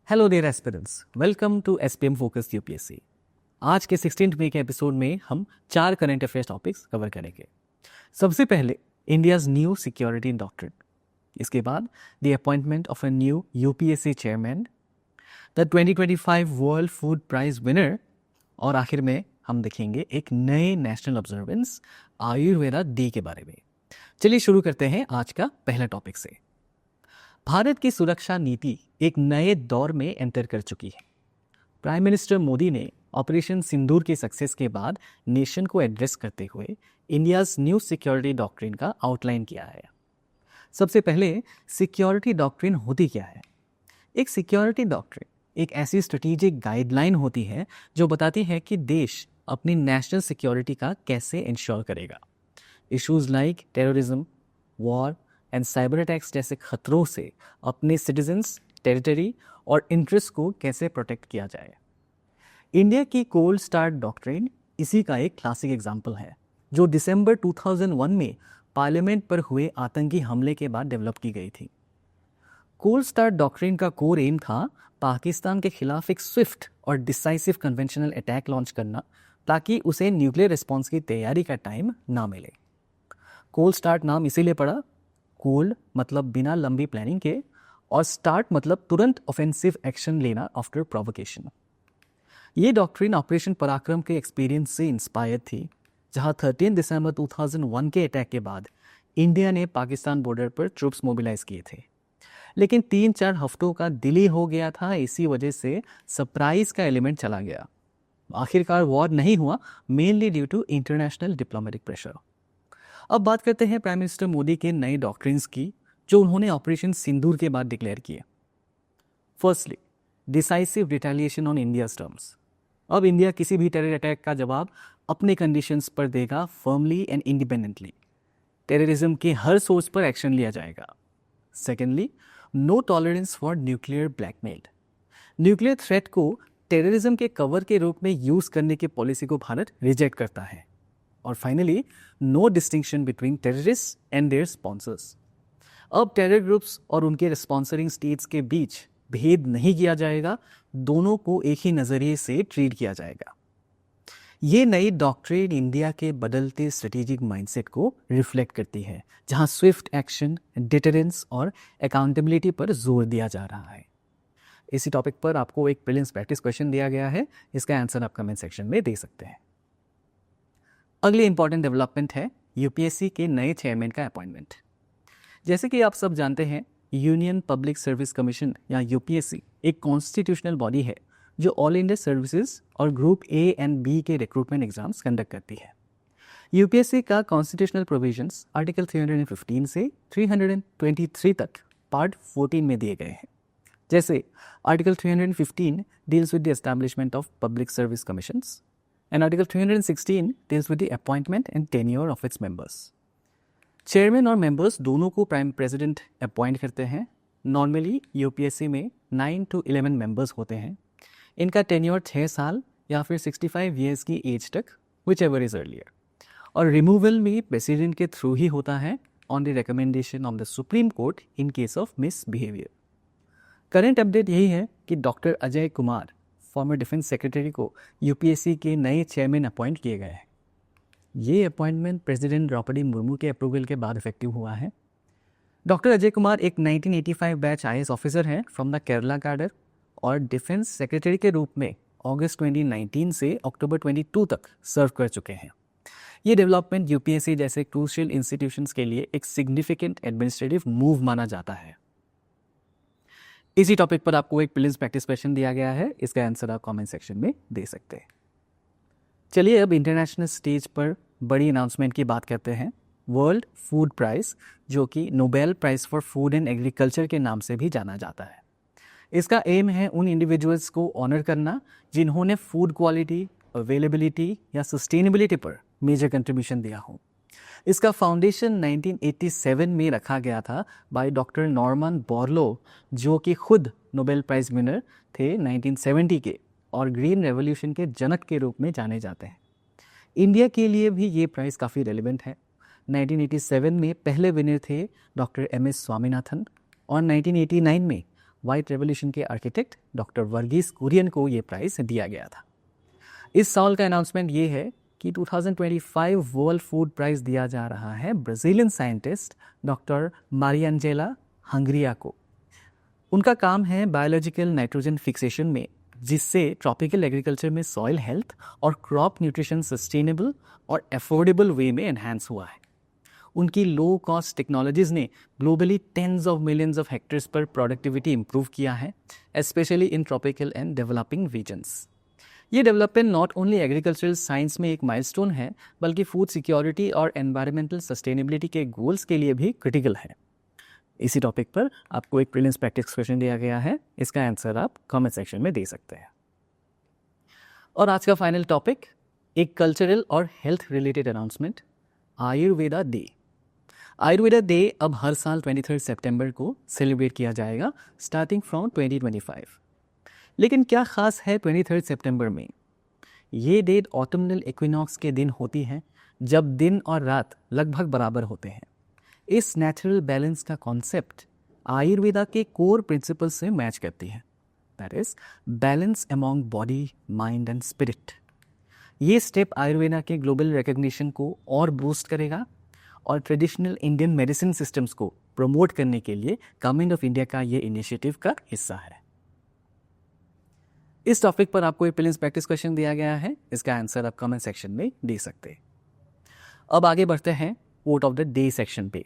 Hello dear aspirants, welcome to SPM focus UPSC. आज के 16th मई के एपिसोड में हम 4 करंट अफेयर्स टॉपिक्स कवर करेंगे। सबसे पहले इंडियाज न्यू सिक्योरिटी डॉक्ट्रिन, इसके बाद the appointment of a new UPSC chairman, the 2025 world food prize winner और आखिर में हम देखेंगे एक नए नेशनल ऑब्जर्वेंस आयुर्वेदा डे के बारे में। चलिए शुरू करते हैं आज का पहला टॉपिक से। भारत की सुरक्षा नीति एक नए दौर में एंटर कर चुकी है। प्राइम मिनिस्टर मोदी ने ऑपरेशन सिंदूर की सक्सेस के बाद नेशन को एड्रेस करते हुए इंडियाज न्यू सिक्योरिटी डॉक्ट्रिन का आउटलाइन किया है। सबसे पहले सिक्योरिटी डॉक्ट्रिन होती क्या है? एक सिक्योरिटी डॉक्ट्रिन एक ऐसी स्ट्रेटेजिक गाइडलाइन होती है जो बताती है कि देश अपनी नेशनल सिक्योरिटी का कैसे इंश्योर करेगा। Issues like terrorism, war and cyber attacks जैसे खतरों से अपने सिटीजन्स, टेरिटरी और इंटरेस्ट को कैसे प्रोटेक्ट किया जाए। इंडिया की कोल्ड स्टार्ट डॉक्ट्रिन इसी का एक क्लासिक एग्जाम्पल है, जो दिसंबर 2001 में पार्लियामेंट पर हुए आतंकी हमले के बाद डेवलप की गई थी। कोल्ड स्टार्ट डॉक्ट्रिन का कोर एम था पाकिस्तान के खिलाफ एक स्विफ्ट और डिसाइसिव कन्वेंशनल अटैक लॉन्च करना, ताकि उसे न्यूक्लियर रिस्पॉन्स की तैयारी का टाइम ना मिले। कोल्ड स्टार्ट नाम इसीलिए पड़ा, कोल्ड मतलब बिना लंबी प्लानिंग के और स्टार्ट मतलब तुरंत ऑफेंसिव एक्शन लेना आफ्टर प्रोवोकेशन। ये डॉक्ट्रिन ऑपरेशन पराक्रम के एक्सपीरियंस से इंस्पायर थी, जहां 13 दिसंबर 2001 के अटैक के बाद इंडिया ने पाकिस्तान बॉर्डर पर ट्रूप्स मोबिलाइज किए थे। लेकिन 3-4 हफ्तों का डिले हो गया था, इसी वजह से सरप्राइज का एलिमेंट चला गया। आखिरकार वॉर नहीं हुआ, mainly due to international diplomatic pressure. अब बात करते हैं प्राइम मिनिस्टर मोदी के नए डॉक्ट्रिन्स की, जो उन्होंने ऑपरेशन सिंदूर के बाद डिक्लेयर किए। Firstly, decisive retaliation on India's terms. अब इंडिया किसी भी टेरर अटैक का जवाब अपने कंडीशंस पर देगा, फर्मली एंड इंडिपेंडेंटली। टेररिज्म के हर सोर्स पर एक्शन लिया जाएगा। Secondly, no tolerance for nuclear blackmail. Nuclear threat को टेररिज्म के कवर के रूप में यूज करने की पॉलिसी को भारत रिजेक्ट करता है। और finally, no distinction between terrorist and their sponsors. अब टेरर ग्रुप्स और उनके स्पॉन्सरिंग स्टेट्स के बीच भेद नहीं किया जाएगा, दोनों को एक ही नज़रिए से ट्रीट किया जाएगा। ये नई डॉक्ट्रिन इंडिया के बदलते स्ट्रेटेजिक माइंडसेट को रिफ्लेक्ट करती है, जहां स्विफ्ट एक्शन, डिटरेंस और अकाउंटेबिलिटी पर जोर दिया जा रहा है। इसी टॉपिक पर आपको एक प्रीलिम्स प्रैक्टिस क्वेश्चन दिया गया है, इसका आंसर आप कमेंट सेक्शन में दे सकते हैं। अगली इंपॉर्टेंट डेवलपमेंट है यूपीएससी के नए चेयरमैन का अपॉइंटमेंट। जैसे कि आप सब जानते हैं, यूनियन पब्लिक सर्विस कमीशन या यूपीएससी एक कॉन्स्टिट्यूशनल बॉडी है जो ऑल इंडिया सर्विसेज और ग्रुप ए एंड बी के रिक्रूटमेंट एग्जाम्स कंडक्ट करती है। यूपीएससी का कॉन्स्टिट्यूशनल प्रोविजंस आर्टिकल 315 से 323 तक पार्ट 14 में दिए गए हैं। जैसे article 315 deals with the establishment of public service commissions and Article 316 deals with the appointment and tenure of its members. Chairman और मेंबर्स दोनों को प्राइम प्रेसिडेंट अपॉइंट करते हैं। नॉर्मली यूपीएससी में 9 to 11 मेंबर्स होते हैं। इनका टेन्योर 6 साल या फिर 65 ईयर्स की एज तक, विच एवर इज अर्लियर। और रिमूवल भी प्रेसिडेंट के थ्रू ही होता है on the recommendation of the supreme court in case of miss behaviour. Current update यही है कि doctor Ajay Kumar, farmer defence secretary, को यूपीएससी के नए चेयरमैन अपॉइंट किए गए हैं। ये अपॉइंटमेंट प्रेसिडेंट द्रौपदी मुर्मू के अप्रूवल के बाद इफेक्टिव हुआ है। डॉक्टर अजय कुमार एक 1985 बैच आईएएस ऑफिसर हैं फ्रॉम द केरला कैडर और डिफेंस सेक्रेटरी के रूप में अगस्त 2019 से अक्टूबर 22 तक सर्व कर चुके हैं। ये डेवलपमेंट यूपीएससी जैसे क्रूशियल इंस्टीट्यूशंस के लिए एक सिग्निफिकेंट एडमिनिस्ट्रेटिव मूव माना जाता है। इसी टॉपिक पर आपको एक प्रीलिम्स प्रैक्टिस क्वेश्चन दिया गया है, इसका आंसर आप कमेंट सेक्शन में दे सकते हैं। चलिए अब इंटरनेशनल स्टेज पर बड़ी अनाउंसमेंट की बात करते हैं। वर्ल्ड फूड प्राइज, जो कि Nobel prize for food and agriculture के नाम से भी जाना जाता है। इसका एम है उन इंडिविजुअल्स को ऑनर करना जिन्होंने फूड क्वालिटी, अवेलेबिलिटी या सस्टेनेबिलिटी पर मेजर कंट्रीब्यूशन दिया हो। इसका फाउंडेशन 1987 में रखा गया था बाय डॉक्टर नॉर्मन बोरलो, जो कि खुद नोबेल प्राइज विनर थे 1970 के और ग्रीन रेवोल्यूशन के जनक के रूप में जाने जाते हैं। इंडिया के लिए भी ये प्राइज़ काफ़ी रेलिवेंट है। 1987 में पहले विनर थे डॉक्टर एम एस स्वामीनाथन और 1989 में वाइट रेवोल्यूशन के आर्किटेक्ट डॉक्टर वर्गीस कुरियन को ये प्राइज़ दिया गया था। इस साल का अनाउंसमेंट ये है कि 2025 वर्ल्ड फूड प्राइज़ दिया जा रहा है Brazilian scientist doctor Mariangela Hungria को। उनका काम है बायोलॉजिकल नाइट्रोजन फिक्सेशन में, जिससे ट्रॉपिकल एग्रीकल्चर में सॉइल हेल्थ और क्रॉप न्यूट्रिशन सस्टेनेबल और अफोर्डेबल वे में एनहांस हुआ है। उनकी लो कॉस्ट टेक्नोलॉजीज़ ने globally tens of millions of hectares पर प्रोडक्टिविटी इंप्रूव किया है, specially in tropical and developing regions. ये development not only agricultural science में एक माइलस्टोन है, बल्कि फूड सिक्योरिटी और एनवायरमेंटल सस्टेनेबिलिटी के गोल्स के लिए भी क्रिटिकल है। इसी टॉपिक पर आपको एक प्रीलिम्स प्रैक्टिस क्वेश्चन दिया गया है, इसका आंसर आप कमेंट सेक्शन में दे सकते हैं। और आज का फाइनल टॉपिक, एक कल्चरल और health related announcement, Ayurveda day. Ayurveda day अब हर साल 23 सितंबर को सेलिब्रेट किया जाएगा स्टार्टिंग फ्रॉम 2025। लेकिन क्या ख़ास है 23 सितंबर में? ये डेट ऑटमनल इक्विनॉक्स के दिन होती है, जब दिन और रात लगभग बराबर होते हैं। इस नेचुरल बैलेंस का कॉन्सेप्ट आयुर्वेदा के कोर प्रिंसिपल से मैच करती है, that is balance among body, mind and spirit. ये स्टेप आयुर्वेदा के ग्लोबल रिकग्निशन को और बूस्ट करेगा और ट्रेडिशनल इंडियन मेडिसिन सिस्टम्स को प्रमोट करने के लिए गवर्नमेंट ऑफ इंडिया का ये इनिशिएटिव का हिस्सा है। इस टॉपिक पर आपको एक प्रीलिम्स प्रैक्टिस क्वेश्चन दिया गया है, इसका आंसर आप कमेंट सेक्शन में दे सकते हैं। अब आगे बढ़ते हैं quote of the day section पे।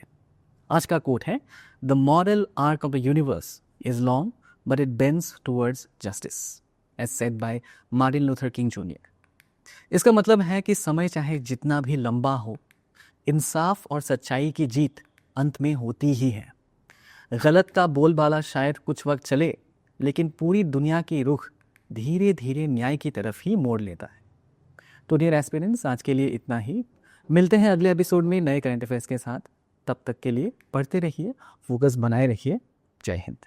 आज का कोट है, the moral arc of the universe is long but it bends towards justice, as said by Martin Luther King junior. इसका मतलब है कि समय चाहे जितना भी लंबा हो, इंसाफ और सच्चाई की जीत अंत में होती ही है। गलत का बोलबाला शायद कुछ वक्त चले, लेकिन पूरी दुनिया की रुख धीरे धीरे न्याय की तरफ ही मोड़ लेता है। तो डियर एस्पिरेंट्स, आज के लिए इतना ही। मिलते हैं अगले एपिसोड में नए करंट अफेयर्स के साथ। तब तक के लिए पढ़ते रहिए, फोकस बनाए रखिए। जय हिंद।